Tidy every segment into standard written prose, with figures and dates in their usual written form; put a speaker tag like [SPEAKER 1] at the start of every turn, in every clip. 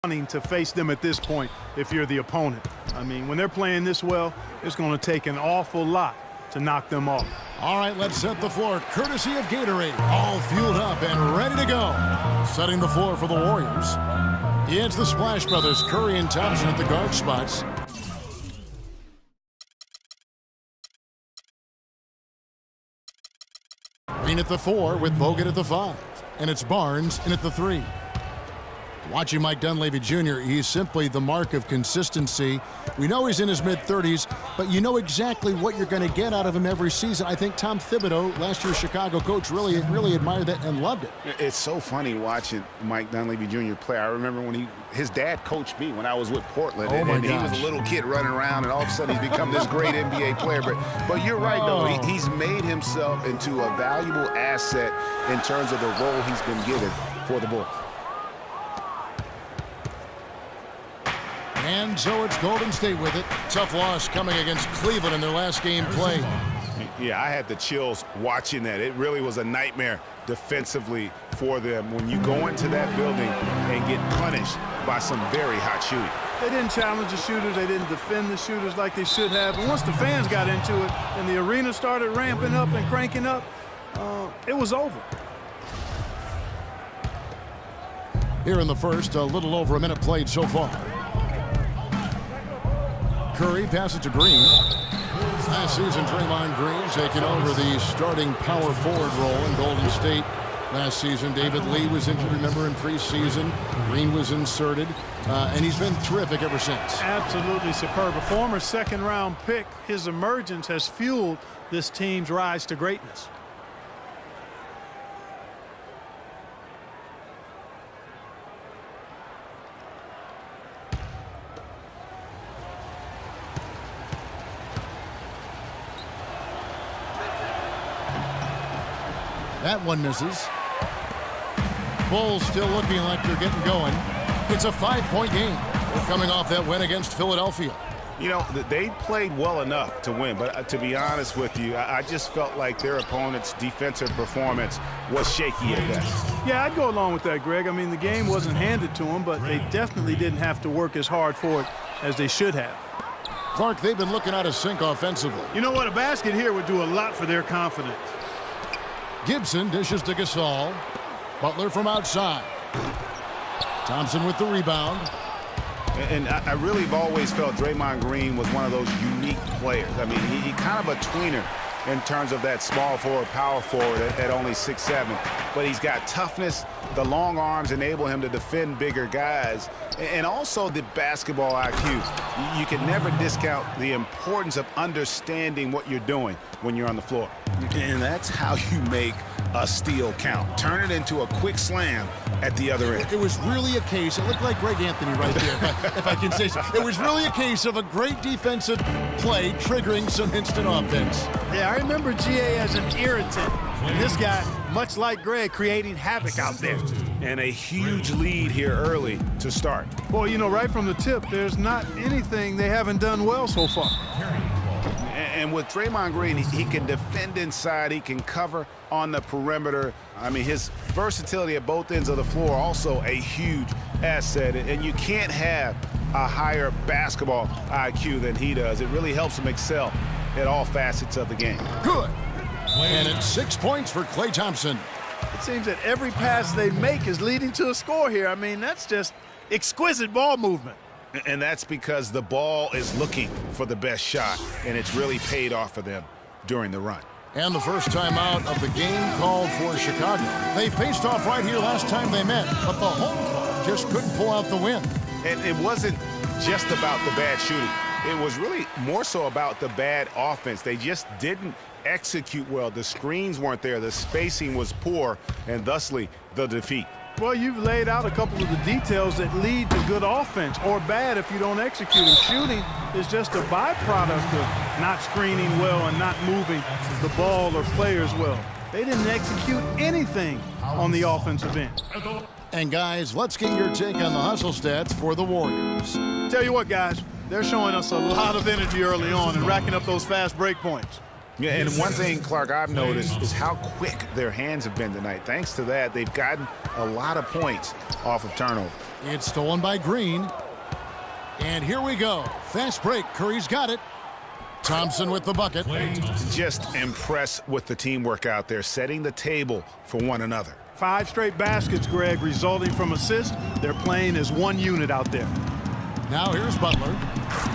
[SPEAKER 1] To face them at this point if you're the opponent. I mean, when they're playing this well, it's going to take an awful lot to knock them off.
[SPEAKER 2] All right, let's set the floor courtesy of Gatorade. All fueled up and ready to go. Setting the floor for the Warriors. It's the Splash Brothers, Curry and Thompson at the guard spots. Green at the 4 with Bogut at the 5. And it's Barnes in at the 3. Watching Mike Dunleavy Jr., he's simply the mark of consistency. We know he's in his mid-30s, but you know exactly what you're going to get out of him every season. I think Tom Thibodeau, last year's Chicago coach, really admired that and loved it.
[SPEAKER 3] It's so funny watching Mike Dunleavy Jr. play. I remember when his dad coached me when I was with Portland, and he was a little kid running around, and all of a sudden he's become this great NBA player. But you're right, though. He's made himself into a valuable asset in terms of the role he's been given for the Bulls.
[SPEAKER 2] And so it's Golden State with it. Tough loss coming against Cleveland in their last game played.
[SPEAKER 3] Yeah, I had the chills watching that. It really was a nightmare defensively for them when you go into that building and get punished by some very hot shooting.
[SPEAKER 1] They didn't challenge the shooters. They didn't defend the shooters like they should have. And once the fans got into it and the arena started ramping up and cranking up, it was over.
[SPEAKER 2] Here in the first, a little over a minute played so far. Curry passes to Green. Last season, Draymond Green taking over the starting power forward role in Golden State. Last season, David Lee was injured, remember, in preseason. Green was inserted, and he's been terrific ever since.
[SPEAKER 1] Absolutely superb. A former second-round pick, his emergence has fueled this team's rise to greatness.
[SPEAKER 2] That one misses. Bulls still looking like they're getting going. It's a 5-point game. They're coming off that win against Philadelphia.
[SPEAKER 3] You know, they played well enough to win, but to be honest with you, I just felt like their opponent's defensive performance was shaky at best.
[SPEAKER 1] Yeah, I'd go along with that, Greg. I mean, the game wasn't handed to them, but they definitely didn't have to work as hard for it as they should have.
[SPEAKER 2] Clark, they've been looking out of sync offensively.
[SPEAKER 1] You know what? A basket here would do a lot for their confidence.
[SPEAKER 2] Gibson dishes to Gasol. Butler from outside. Thompson with the rebound.
[SPEAKER 3] And I really have always felt Draymond Green was one of those unique players. I mean, he kind of a tweener in terms of that small forward, power forward at only 6'7". But he's got toughness. The long arms enable him to defend bigger guys. And also the basketball IQ. You can never discount the importance of understanding what you're doing when you're on the floor. And that's how you make a steal count. Turn it into a quick slam at the other end.
[SPEAKER 2] It was really a case, it looked like Greg Anthony right there, if I can say so. It was really a case of a great defensive play triggering some instant offense.
[SPEAKER 1] Yeah, I remember GA as an irritant. And this guy, much like Greg, creating havoc out there.
[SPEAKER 3] And a huge lead here early to start.
[SPEAKER 1] Boy, you know, right from the tip, there's not anything they haven't done well so far.
[SPEAKER 3] And with Draymond Green, he can defend inside, he can cover on the perimeter. I mean, his versatility at both ends of the floor also a huge asset. And you can't have a higher basketball IQ than he does. It really helps him excel at all facets of the game.
[SPEAKER 2] Good. And it's 6 points for Klay Thompson.
[SPEAKER 1] It seems that every pass they make is leading to a score here. I mean, that's just exquisite ball movement.
[SPEAKER 3] And that's because the ball is looking for the best shot, and it's really paid off for them during the run.
[SPEAKER 2] And the first time out of the game called for Chicago. They faced off right here last time they met, but the home club just couldn't pull out the win.
[SPEAKER 3] And it wasn't just about the bad shooting. It was really more so about the bad offense. They just didn't execute well. The screens weren't there. The spacing was poor, and thusly the defeat.
[SPEAKER 1] Well, you've laid out a couple of the details that lead to good offense, or bad if you don't execute. And shooting is just a byproduct of not screening well and not moving the ball or players well. They didn't execute anything on the offensive end.
[SPEAKER 2] And guys, let's get your take on the hustle stats for the Warriors.
[SPEAKER 1] Tell you what, guys, they're showing us a lot of energy early on and racking up those fast break points.
[SPEAKER 3] Yeah, and one thing, Clark, I've noticed is how quick their hands have been tonight. Thanks to that, they've gotten a lot of points off of turnover.
[SPEAKER 2] It's stolen by Green. And here we go. Fast break. Curry's got it. Thompson with the bucket.
[SPEAKER 3] Just impressed with the teamwork out there, setting the table for one another.
[SPEAKER 1] 5 straight baskets, Greg, resulting from assists. They're playing as one unit out there.
[SPEAKER 2] Now here's Butler.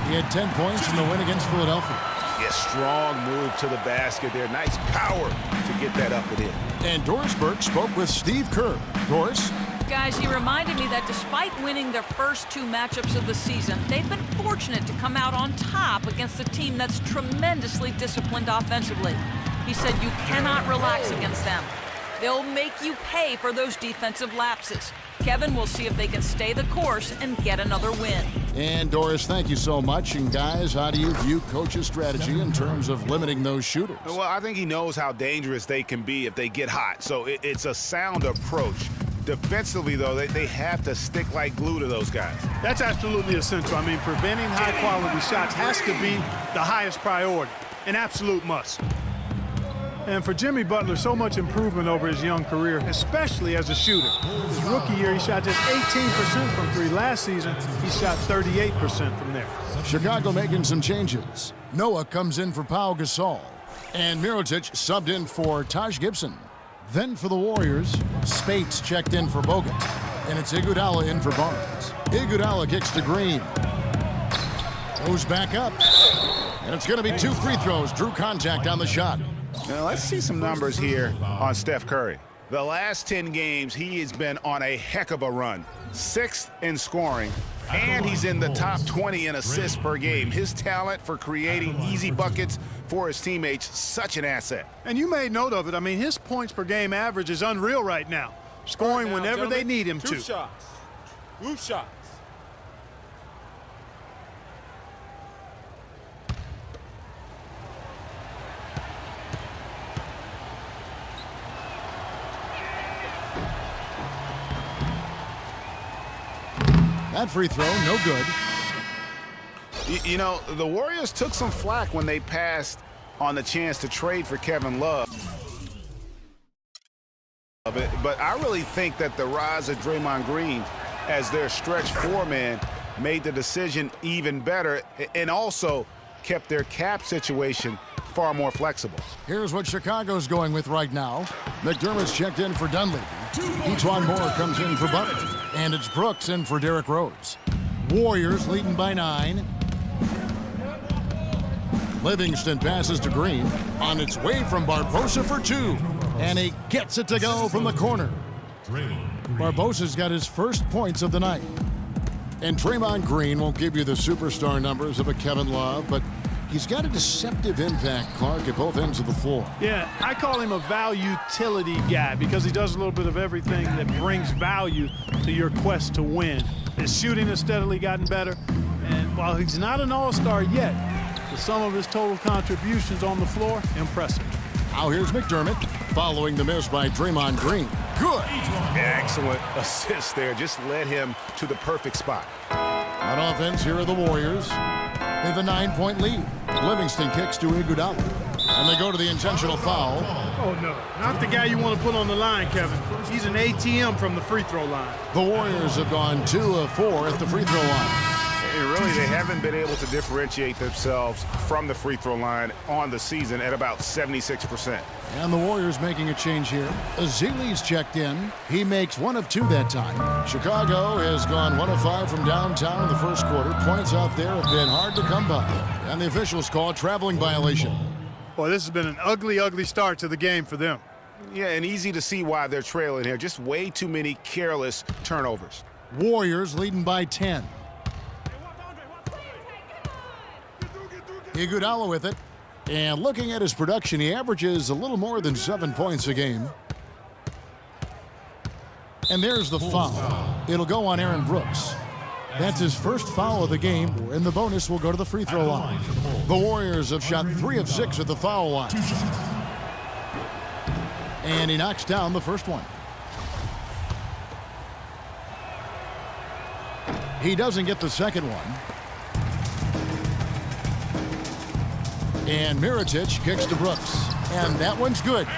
[SPEAKER 2] He had 10 points in the win against Philadelphia.
[SPEAKER 3] Yeah, strong move to the basket there. Nice power to get that up and in.
[SPEAKER 2] And Doris Burke spoke with Steve Kerr. Doris?
[SPEAKER 4] Guys, he reminded me that despite winning their first 2 matchups of the season, they've been fortunate to come out on top against a team that's tremendously disciplined offensively. He said you cannot relax against them. They'll make you pay for those defensive lapses. Kevin will see if they can stay the course and get another win.
[SPEAKER 2] And Doris, thank you so much. And guys, how do you view coach's strategy in terms of limiting those shooters?
[SPEAKER 3] Well, I think he knows how dangerous they can be if they get hot. So it's a sound approach. Defensively, though, they have to stick like glue to those guys.
[SPEAKER 1] That's absolutely essential. I mean, preventing high-quality shots has to be the highest priority, an absolute must. And for Jimmy Butler, so much improvement over his young career, especially as a shooter. His rookie year, he shot just 18% from 3. Last season, he shot 38% from there.
[SPEAKER 2] Chicago making some changes. Noah comes in for Pau Gasol. And Mirotic subbed in for Taj Gibson. Then for the Warriors, Spates checked in for Bogut. And it's Iguodala in for Barnes. Iguodala kicks to Green. Goes back up. And it's going to be 2 free throws. Drew contact on the shot.
[SPEAKER 3] Now, let's see some numbers here on Steph Curry. The last 10 games, he has been on a heck of a run. 6th in scoring, and he's in the top 20 in assists per game. His talent for creating easy buckets for his teammates, such an asset.
[SPEAKER 1] And you made note of it. I mean, his points per game average is unreal right now, scoring whenever they need him to.
[SPEAKER 5] 2 shots. 2 shots.
[SPEAKER 2] That free throw, no good.
[SPEAKER 3] You know, the Warriors took some flack when they passed on the chance to trade for Kevin Love. But I really think that the rise of Draymond Green as their stretch 4-man made the decision even better and also kept their cap situation far more flexible.
[SPEAKER 2] Here's what Chicago's going with right now. McDermott's checked in for Dunleavy. Etuan Moore comes in for Butler. And it's Brooks in for Derrick Rose. Warriors leading by 9. Livingston passes to Green. On its way from Barbosa for 2. And he gets it to go from the corner. Barbosa's got his first points of the night. And Draymond Green won't give you the superstar numbers of a Kevin Love, but he's got a deceptive impact, Clark, at both ends of the floor.
[SPEAKER 1] Yeah, I call him a value-utility guy because he does a little bit of everything that brings value to your quest to win. His shooting has steadily gotten better, and while he's not an all-star yet, the sum of his total contributions on the floor, impressive.
[SPEAKER 2] Now here's McDermott, following the miss by Draymond Green. Good.
[SPEAKER 3] Excellent assist there. Just led him to the perfect spot.
[SPEAKER 2] On offense, here are the Warriors. They have a 9-point lead. Livingston kicks to Iguodala. And they go to the intentional foul.
[SPEAKER 1] Oh, no. Not the guy you want to put on the line, Kevin. He's an ATM from the free throw line.
[SPEAKER 2] The Warriors have gone 2 of 4 at the free throw line.
[SPEAKER 3] Really, they haven't been able to differentiate themselves from the free throw line on the season at about 76%.
[SPEAKER 2] And the Warriors making a change here. Azili's checked in. He makes 1 of 2 that time. Chicago has gone 1 of 5 from downtown in the first quarter. Points out there have been hard to come by. And the officials call a traveling violation.
[SPEAKER 1] Boy, this has been an ugly, ugly start to the game for them.
[SPEAKER 3] Yeah, and easy to see why they're trailing here. Just way too many careless turnovers.
[SPEAKER 2] Warriors leading by 10. Iguodala with it. And looking at his production, he averages a little more than 7 points a game. And there's the foul. It'll go on Aaron Brooks. That's his first foul of the game, and the bonus will go to the free throw line. The Warriors have shot 3 of 6 at the foul line. And he knocks down the first one. He doesn't get the second one. And Mirotic kicks to Brooks. And that one's good.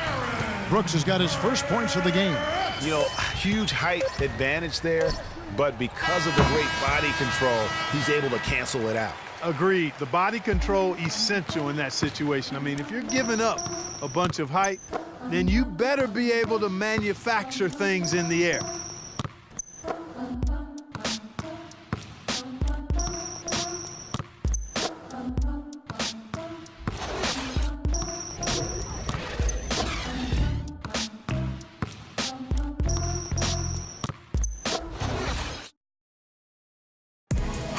[SPEAKER 2] Brooks has got his first points of the game.
[SPEAKER 3] You know, huge height advantage there. but because of the great body control, he's able to cancel it out.
[SPEAKER 1] Agreed. The body control essential in that situation. I mean, if you're giving up a bunch of height, then you better be able to manufacture things in the air.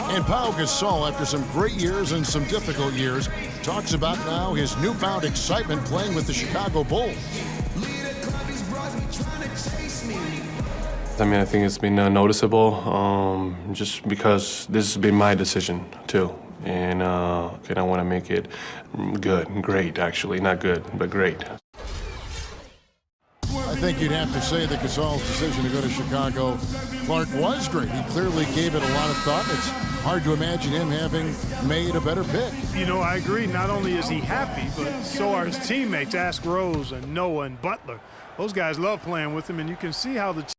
[SPEAKER 2] And Pau Gasol, after some great years and some difficult years, talks about now his newfound excitement playing with the Chicago Bulls.
[SPEAKER 6] I mean, I think it's been noticeable just because this has been my decision too. And I want to make it good, great actually, not good, but great.
[SPEAKER 2] I think you'd have to say that Gasol's decision to go to Chicago, Clark, was great. He clearly gave it a lot of thought. It's hard to imagine him having made a better pick.
[SPEAKER 1] You know, I agree. Not only is he happy, but so are his teammates. Ask Rose and Noah and Butler. Those guys love playing with him, and you can see how the